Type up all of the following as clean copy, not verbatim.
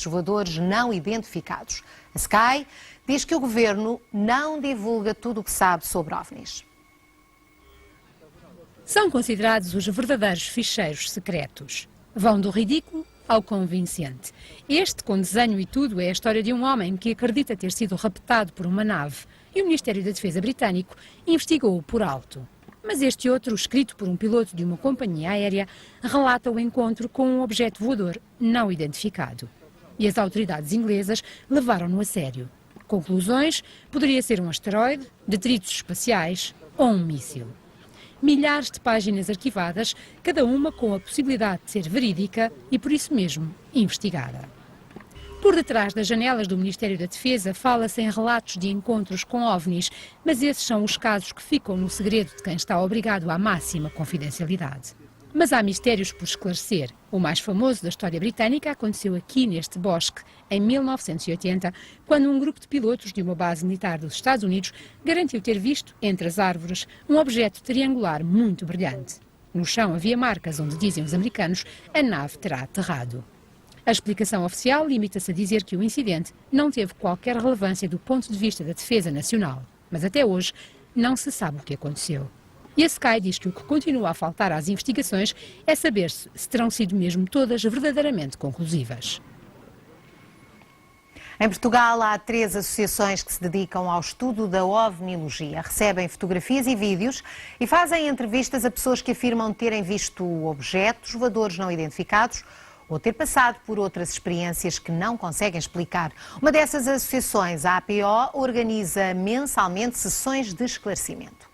objetos voadores não identificados. A Sky diz que o governo não divulga tudo o que sabe sobre OVNIs. São considerados os verdadeiros ficheiros secretos. Vão do ridículo ao convincente. Este, com desenho e tudo, é a história de um homem que acredita ter sido raptado por uma nave e o Ministério da Defesa britânico investigou-o por alto. Mas este outro, escrito por um piloto de uma companhia aérea, relata o encontro com um objeto voador não identificado. E as autoridades inglesas levaram-no a sério. Conclusões: poderia ser um asteroide, detritos espaciais ou um míssil. Milhares de páginas arquivadas, cada uma com a possibilidade de ser verídica e, por isso mesmo, investigada. Por detrás das janelas do Ministério da Defesa fala-se em relatos de encontros com OVNIs, mas esses são os casos que ficam no segredo de quem está obrigado à máxima confidencialidade. Mas há mistérios por esclarecer. O mais famoso da história britânica aconteceu aqui neste bosque, em 1980, quando um grupo de pilotos de uma base militar dos Estados Unidos garantiu ter visto, entre as árvores, um objeto triangular muito brilhante. No chão havia marcas onde, dizem os americanos, a nave terá aterrado. A explicação oficial limita-se a dizer que o incidente não teve qualquer relevância do ponto de vista da defesa nacional. Mas até hoje não se sabe o que aconteceu. E a Sky diz que o que continua a faltar às investigações é saber-se se terão sido mesmo todas verdadeiramente conclusivas. Em Portugal há 3 associações que se dedicam ao estudo da ovniologia. Recebem fotografias e vídeos e fazem entrevistas a pessoas que afirmam terem visto objetos voadores não identificados ou ter passado por outras experiências que não conseguem explicar. Uma dessas associações, a APO, organiza mensalmente sessões de esclarecimento.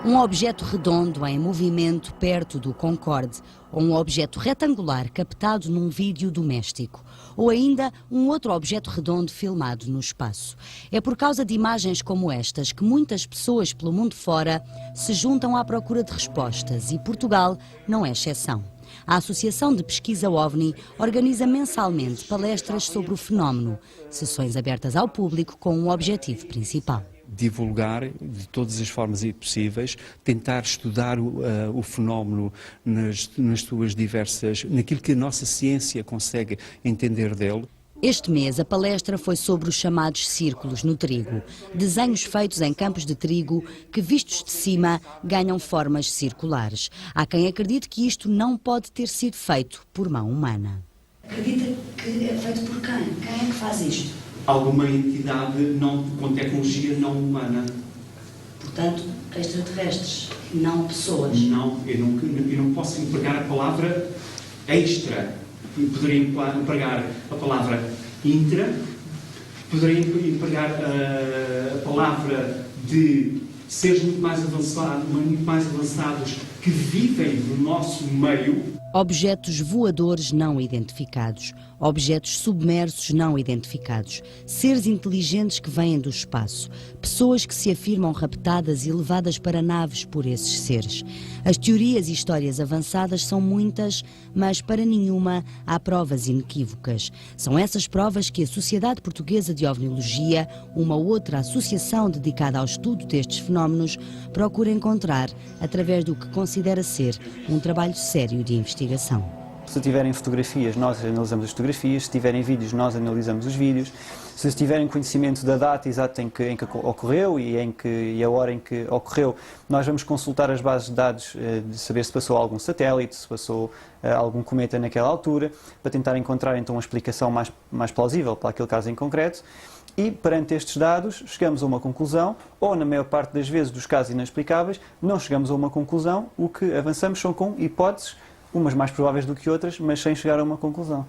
Um objeto redondo em movimento perto do Concorde, ou um objeto retangular captado num vídeo doméstico, ou ainda um outro objeto redondo filmado no espaço. É por causa de imagens como estas que muitas pessoas pelo mundo fora se juntam à procura de respostas, e Portugal não é exceção. A Associação de Pesquisa OVNI organiza mensalmente palestras sobre o fenómeno, sessões abertas ao público com um objetivo principal: divulgar de todas as formas possíveis, tentar estudar o fenómeno nas suas diversas, naquilo que a nossa ciência consegue entender dele. Este mês a palestra foi sobre os chamados círculos no trigo, desenhos feitos em campos de trigo que, vistos de cima, ganham formas circulares. Há quem acredite que isto não pode ter sido feito por mão humana. Acredita que é feito por quem? Quem é que faz isto? Alguma entidade com tecnologia não humana. Portanto, extraterrestres, não pessoas. Não, eu não posso empregar a palavra extra. Eu poderia empregar a palavra intra, poderia empregar a palavra de seres muito mais avançados que vivem no nosso meio. Objetos voadores não identificados, objetos submersos não identificados, seres inteligentes que vêm do espaço, pessoas que se afirmam raptadas e levadas para naves por esses seres. As teorias e histórias avançadas são muitas, mas para nenhuma há provas inequívocas. São essas provas que a Sociedade Portuguesa de OVNIologia, uma outra associação dedicada ao estudo destes fenómenos, procura encontrar através do que considera ser um trabalho sério de investigação. Se tiverem fotografias, nós analisamos as fotografias, se tiverem vídeos, nós analisamos os vídeos, se tiverem conhecimento da data exata em que ocorreu e a hora em que ocorreu, nós vamos consultar as bases de dados de saber se passou algum satélite, se passou algum cometa naquela altura, para tentar encontrar então uma explicação mais plausível para aquele caso em concreto. E, perante estes dados, chegamos a uma conclusão, ou na maior parte das vezes dos casos inexplicáveis, não chegamos a uma conclusão, o que avançamos são com hipóteses, umas mais prováveis do que outras, mas sem chegar a uma conclusão.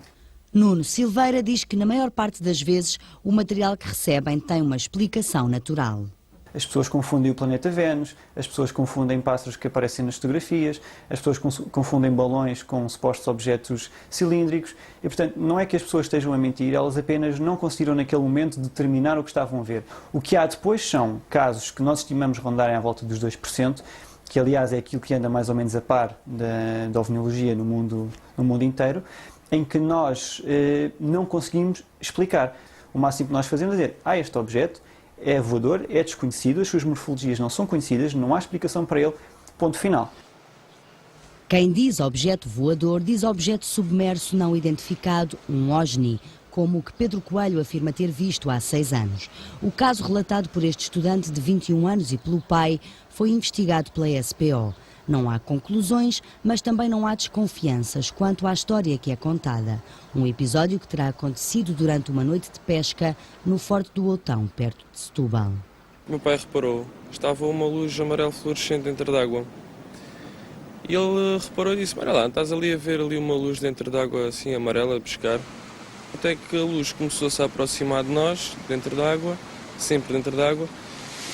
Nuno Silveira diz que na maior parte das vezes o material que recebem tem uma explicação natural. As pessoas confundem o planeta Vênus, as pessoas confundem pássaros que aparecem nas fotografias, as pessoas confundem balões com supostos objetos cilíndricos e, portanto, não é que as pessoas estejam a mentir, elas apenas não conseguiram naquele momento determinar o que estavam a ver. O que há depois são casos que nós estimamos rondarem à volta dos 2%, que aliás é aquilo que anda mais ou menos a par da ovniologia no mundo inteiro, em que nós não conseguimos explicar. O máximo que nós fazemos é dizer, este objeto é voador, é desconhecido, as suas morfologias não são conhecidas, não há explicação para ele, ponto final. Quem diz objeto voador diz objeto submerso não identificado, um OVNI, como o que Pedro Coelho afirma ter visto há 6 anos. O caso relatado por este estudante de 21 anos e pelo pai foi investigado pela SPO. Não há conclusões, mas também não há desconfianças quanto à história que é contada. Um episódio que terá acontecido durante uma noite de pesca no Forte do Outão, perto de Setúbal. Meu pai reparou, estava uma luz amarelo fluorescente dentro d'água. E ele reparou e disse, olha lá, estás ali a ver ali uma luz dentro d'água assim amarela a pescar. Até que a luz começou-se a aproximar de nós, dentro d'água, sempre dentro d'água,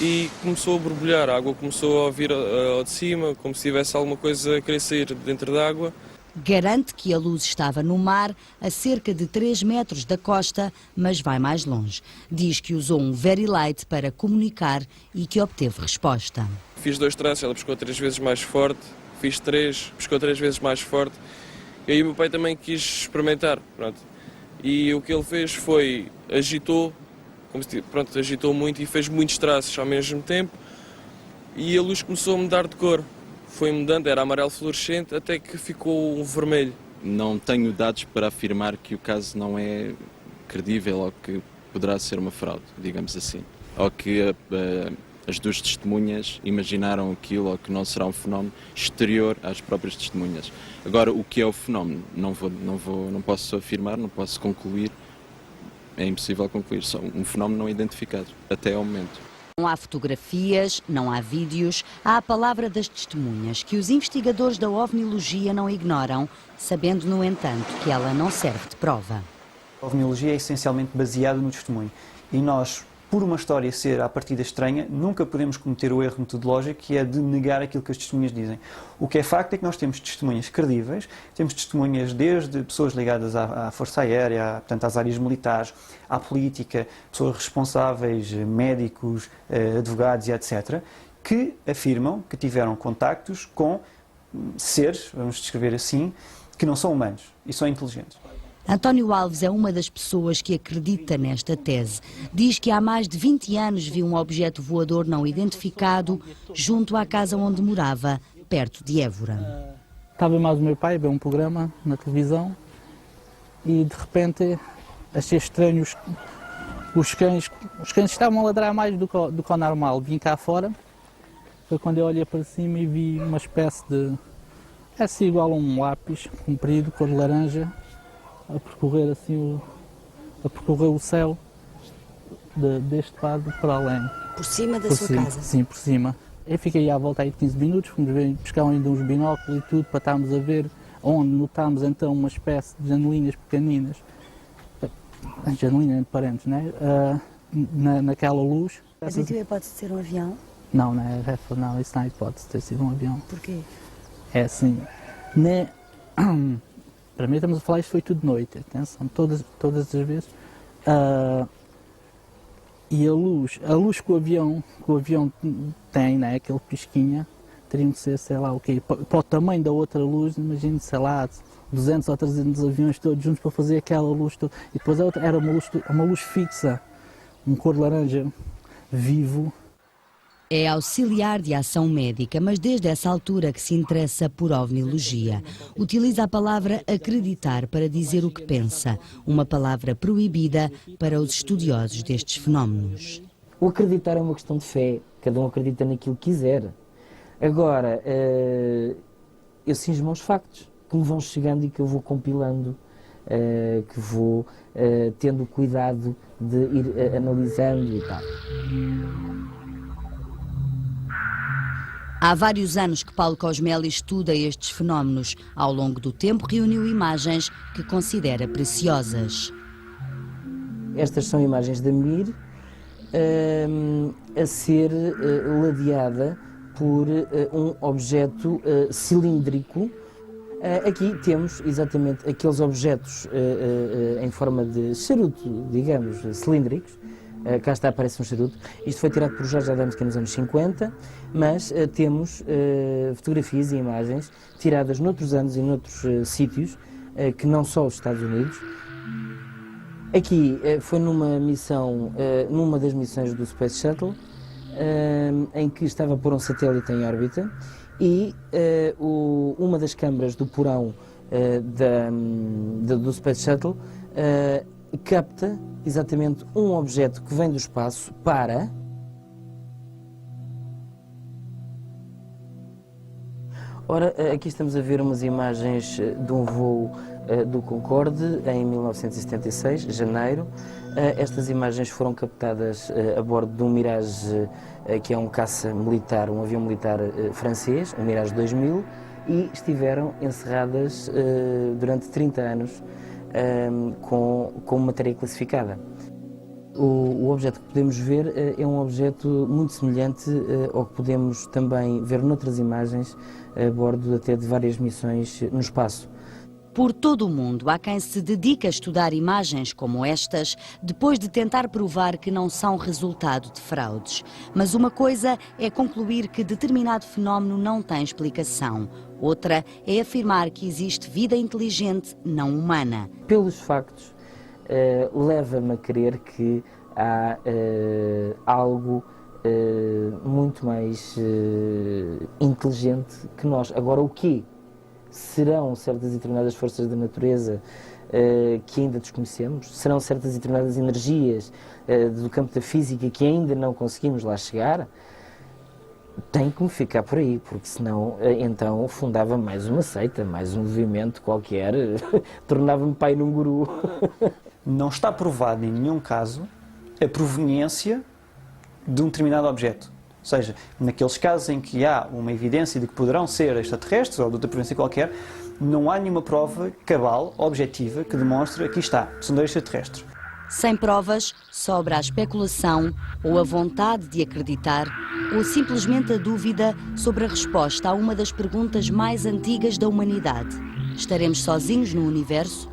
e começou a borbulhar. A água começou a vir ao de cima, como se tivesse alguma coisa a querer sair dentro d'água. Garante que a luz estava no mar, a cerca de 3 metros da costa, mas vai mais longe. Diz que usou um very light para comunicar e que obteve resposta. Fiz 2 traços, ela pescou 3 vezes mais forte, fiz 3, pescou 3 vezes mais forte. E aí o meu pai também quis experimentar, pronto. E o que ele fez foi, agitou muito e fez muitos traços ao mesmo tempo e a luz começou a mudar de cor. Foi mudando, era amarelo fluorescente até que ficou um vermelho. Não tenho dados para afirmar que o caso não é credível ou que poderá ser uma fraude, digamos assim. Ou que as 2 testemunhas imaginaram aquilo ou que não será um fenómeno exterior às próprias testemunhas. Agora, o que é o fenómeno? Não posso afirmar, não posso concluir. É impossível concluir, só um fenómeno não identificado, até ao momento. Não há fotografias, não há vídeos, há a palavra das testemunhas, que os investigadores da ovniologia não ignoram, sabendo, no entanto, que ela não serve de prova. A ovniologia é essencialmente baseada no testemunho. E nós, por uma história ser à partida estranha, nunca podemos cometer o erro metodológico que é de negar aquilo que as testemunhas dizem. O que é facto é que nós temos testemunhas credíveis, temos testemunhas desde pessoas ligadas à Força Aérea, portanto, às áreas militares, à política, pessoas responsáveis, médicos, advogados e etc., que afirmam que tiveram contactos com seres, vamos descrever assim, que não são humanos e são inteligentes. António Alves é uma das pessoas que acredita nesta tese. Diz que há mais de 20 anos viu um objeto voador não identificado junto à casa onde morava, perto de Évora. Estava mais o meu pai a ver um programa na televisão e de repente achei estranho os cães estavam a ladrar mais do que o normal. Vim cá fora, foi quando eu olhei para cima e vi uma espécie de... é assim igual a um lápis comprido, cor de laranja, a percorrer assim o céu deste lado para além. Por cima da sua casa? Sim, por cima. Eu fiquei à volta aí de 15 minutos, fomos buscar ainda uns binóculos e tudo para estarmos a ver, onde notámos então uma espécie de janelinhas pequeninas, janelinhas entre parentes, né? Naquela luz. Admitiu a hipótese de ser um avião? Não, isso não é hipótese de ter sido um avião. Porquê? É assim, para mim estamos a falar, isto foi tudo de noite, atenção, todas as vezes. E a luz que o avião tem, né, aquele pisquinha, teriam de ser, sei lá o quê, para o tamanho da outra luz, imagino, sei lá, 200 ou 300 aviões todos juntos para fazer aquela luz toda. E depois a outra era uma luz fixa, um cor de laranja vivo. É auxiliar de ação médica, mas desde essa altura que se interessa por ovniologia. Utiliza a palavra acreditar para dizer o que pensa, uma palavra proibida para os estudiosos destes fenómenos. O acreditar é uma questão de fé, cada um acredita naquilo que quiser. Agora, eu cinjo-me aos factos, que me vão chegando e que eu vou compilando, que vou tendo cuidado de ir analisando e tal. Há vários anos que Paulo Cosmeli estuda estes fenómenos. Ao longo do tempo reuniu imagens que considera preciosas. Estas são imagens da Mir a ser ladeada por um objeto cilíndrico. Aqui temos exatamente aqueles objetos em forma de charuto, digamos, cilíndricos. Cá está, parece um charuto. Isto foi tirado por Jorge Adamski nos anos 50, mas temos fotografias e imagens tiradas noutros anos e noutros sítios, que não só os Estados Unidos. Aqui foi numa missão, numa das missões do Space Shuttle, em que estava a pôr um satélite em órbita e uma das câmaras do porão do Space Shuttle capta exatamente um objeto que vem do espaço para Ora, aqui estamos a ver umas imagens de um voo do Concorde em 1976, janeiro. Estas imagens foram captadas a bordo de um Mirage, que é um caça militar, um avião militar francês, um Mirage 2000, e estiveram encerradas durante 30 anos com matéria classificada. O objeto que podemos ver é um objeto muito semelhante ao que podemos também ver noutras imagens a bordo até de várias missões no espaço. Por todo o mundo há quem se dedica a estudar imagens como estas depois de tentar provar que não são resultado de fraudes. Mas uma coisa é concluir que determinado fenómeno não tem explicação. Outra é afirmar que existe vida inteligente não humana. Pelos factos, leva-me a crer que há algo muito mais inteligente que nós. Agora, o quê? Serão certas e determinadas forças da natureza que ainda desconhecemos? Serão certas e determinadas energias do campo da física que ainda não conseguimos lá chegar? Tem que me ficar por aí, porque senão então fundava mais uma seita, mais um movimento qualquer, tornava-me pai num guru. Não está provado em nenhum caso a proveniência de um determinado objeto. Ou seja, naqueles casos em que há uma evidência de que poderão ser extraterrestres ou de outra proveniência qualquer, não há nenhuma prova cabal, objetiva, que demonstre aqui está, são dois extraterrestres. Sem provas, sobra a especulação ou a vontade de acreditar ou simplesmente a dúvida sobre a resposta a uma das perguntas mais antigas da humanidade. Estaremos sozinhos no universo?